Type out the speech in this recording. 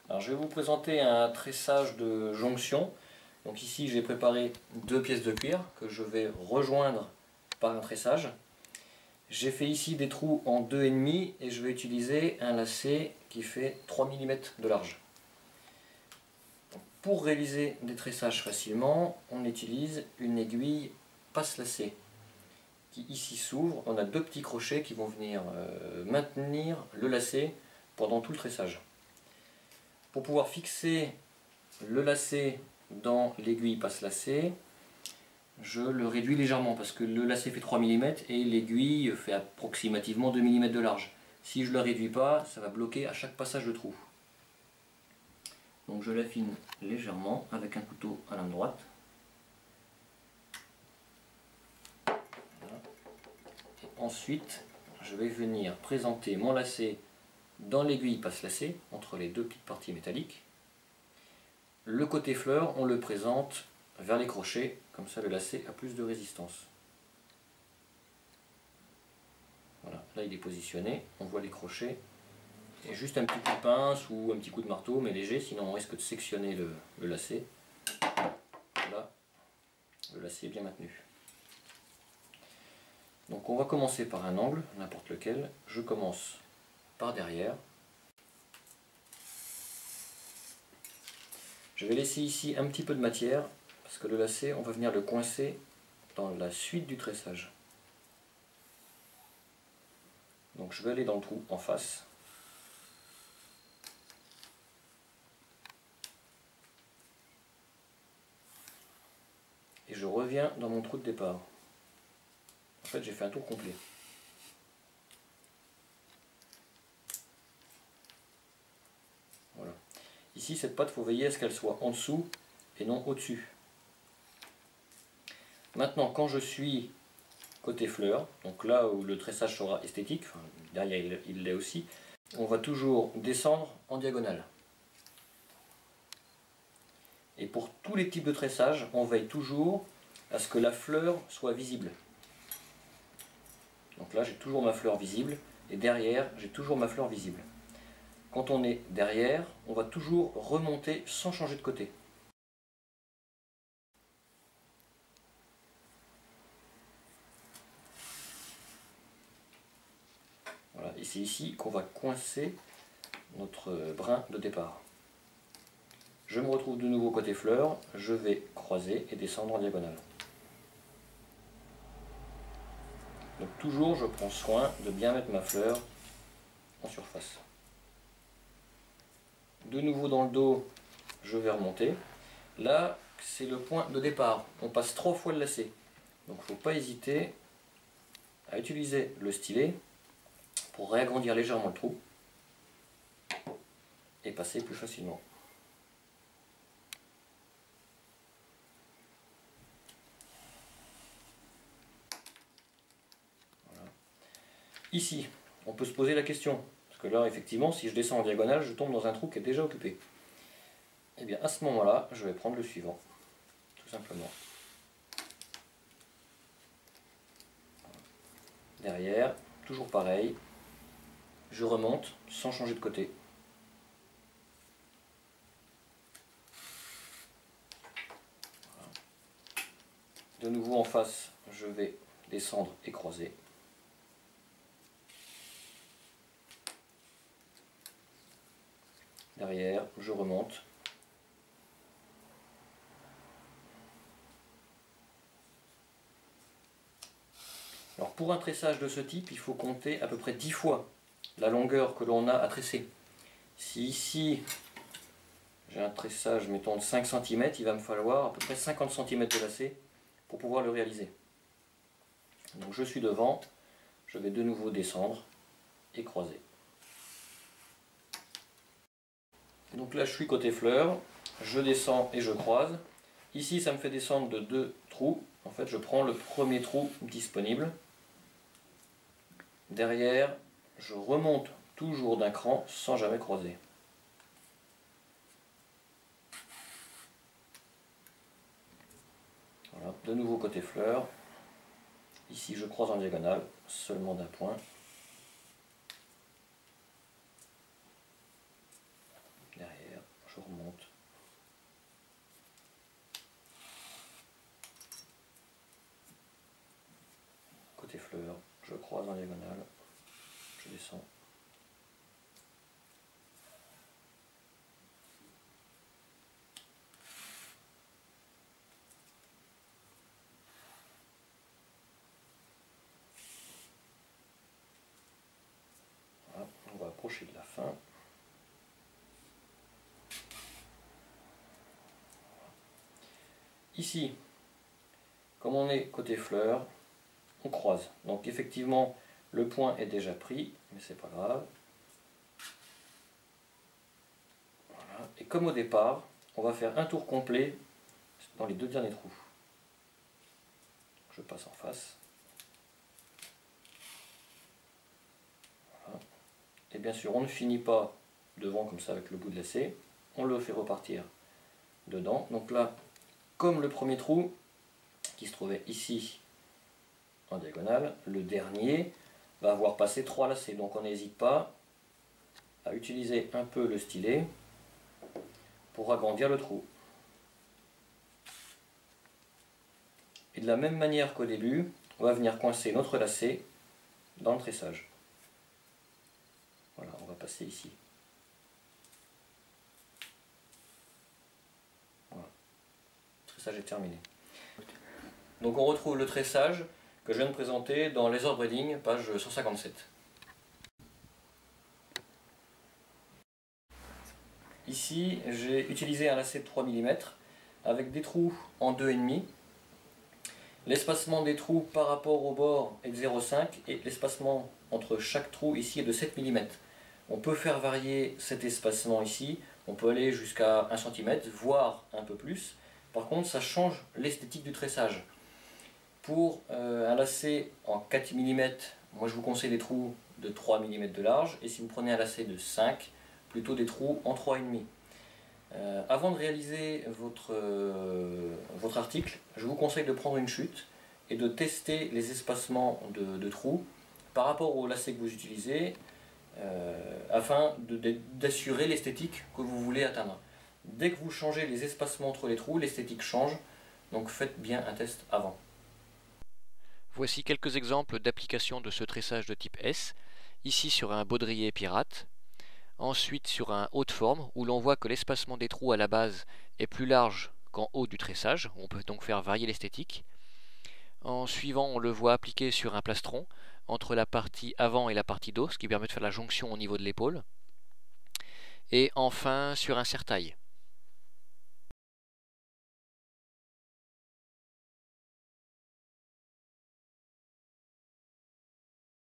Alors je vais vous présenter un tressage de jonction. Donc ici j'ai préparé 2 pièces de cuir que je vais rejoindre par un tressage. J'ai fait ici des trous en 2,5 et je vais utiliser un lacet qui fait 3 mm de large. Donc, pour réaliser des tressages facilement, on utilise une aiguille passe-lacet qui ici s'ouvre. On a 2 petits crochets qui vont venir maintenir le lacet pendant tout le tressage. Pour pouvoir fixer le lacet dans l'aiguille passe-lacet, je le réduis légèrement parce que le lacet fait 3 mm et l'aiguille fait approximativement 2 mm de large. Si je ne le réduis pas, ça va bloquer à chaque passage de trou. Donc je l'affine légèrement avec un couteau à lame droite. Voilà. Et ensuite, je vais venir présenter mon lacet dans l'aiguille passe-lacet, entre les 2 petites parties métalliques. Le côté fleur, on le présente vers les crochets, comme ça le lacet a plus de résistance. Voilà, là il est positionné, on voit les crochets, et juste un petit coup de pince ou un petit coup de marteau, mais léger, sinon on risque de sectionner le lacet. Là, le lacet est bien maintenu. Donc on va commencer par un angle, n'importe lequel. Je commence par derrière. Je vais laisser ici un petit peu de matière, parce que le lacet, on va venir le coincer dans la suite du tressage. Donc je vais aller dans le trou en face. Et je reviens dans mon trou de départ. En fait, j'ai fait un tour complet. Voilà. Ici, cette patte, il faut veiller à ce qu'elle soit en dessous et non au-dessus. Maintenant, quand je suis côté fleur, donc là où le tressage sera esthétique, enfin, derrière il l'est aussi, on va toujours descendre en diagonale. Et pour tous les types de tressage, on veille toujours à ce que la fleur soit visible. Donc là, j'ai toujours ma fleur visible, et derrière, j'ai toujours ma fleur visible. Quand on est derrière, on va toujours remonter sans changer de côté. Voilà, et c'est ici qu'on va coincer notre brin de départ. Je me retrouve de nouveau côté fleur, je vais croiser et descendre en diagonale. Donc toujours je prends soin de bien mettre ma fleur en surface. De nouveau dans le dos, je vais remonter. Là, c'est le point de départ. On passe 3 fois le lacet. Donc il ne faut pas hésiter à utiliser le stylet pour réagrandir légèrement le trou et passer plus facilement. Voilà. Ici, on peut se poser la question, parce que là effectivement si je descends en diagonale, je tombe dans un trou qui est déjà occupé. Et bien à ce moment-là, je vais prendre le suivant, tout simplement. Derrière, toujours pareil, je remonte sans changer de côté. Voilà. De nouveau en face, je vais descendre et croiser. Derrière, je remonte. Alors pour un tressage de ce type, il faut compter à peu près 10 fois la longueur que l'on a à tresser. Si ici j'ai un tressage mettons de 5 cm, il va me falloir à peu près 50 cm de lacet pour pouvoir le réaliser. Donc je suis devant, je vais de nouveau descendre et croiser. Donc là je suis côté fleur, je descends et je croise. Ici ça me fait descendre de 2 trous. En fait je prends le premier trou disponible. Derrière, je remonte toujours d'un cran sans jamais croiser. Voilà, de nouveau côté fleur. Ici je croise en diagonale, seulement d'un point. Derrière. croise en diagonale, je descends. Voilà, on va approcher de la fin. Ici, comme on est côté fleur, on croise. Donc effectivement, le point est déjà pris, mais c'est pas grave. Voilà. Et comme au départ, on va faire un tour complet dans les deux derniers trous. Je passe en face. Voilà. Et bien sûr, on ne finit pas devant comme ça avec le bout de lacet. On le fait repartir dedans. Donc là, comme le premier trou qui se trouvait ici en diagonale, le dernier va avoir passé 3 lacets. Donc on n'hésite pas à utiliser un peu le stylet pour agrandir le trou. Et de la même manière qu'au début, on va venir coincer notre lacet dans le tressage. Voilà, on va passer ici. Voilà. Le tressage est terminé. Donc on retrouve le tressage que je viens de présenter dans Laser Braiding, page 157. Ici, j'ai utilisé un lacet de 3 mm avec des trous en 2,5. L'espacement des trous par rapport au bord est de 0,5 et l'espacement entre chaque trou ici est de 7 mm. On peut faire varier cet espacement ici, on peut aller jusqu'à 1 cm, voire un peu plus. Par contre, ça change l'esthétique du tressage. Pour un lacet en 4 mm, moi je vous conseille des trous de 3 mm de large, et si vous prenez un lacet de 5, plutôt des trous en 3,5. Avant de réaliser votre article, je vous conseille de prendre une chute et de tester les espacements de trous par rapport au lacet que vous utilisez, afin d'assurer l'esthétique que vous voulez atteindre. Dès que vous changez les espacements entre les trous, l'esthétique change, donc faites bien un test avant. Voici quelques exemples d'application de ce tressage de type S, ici sur un baudrier pirate, ensuite sur un haut de forme où l'on voit que l'espacement des trous à la base est plus large qu'en haut du tressage, on peut donc faire varier l'esthétique. En suivant, on le voit appliqué sur un plastron entre la partie avant et la partie dos, ce qui permet de faire la jonction au niveau de l'épaule. Et enfin sur un serre-taille.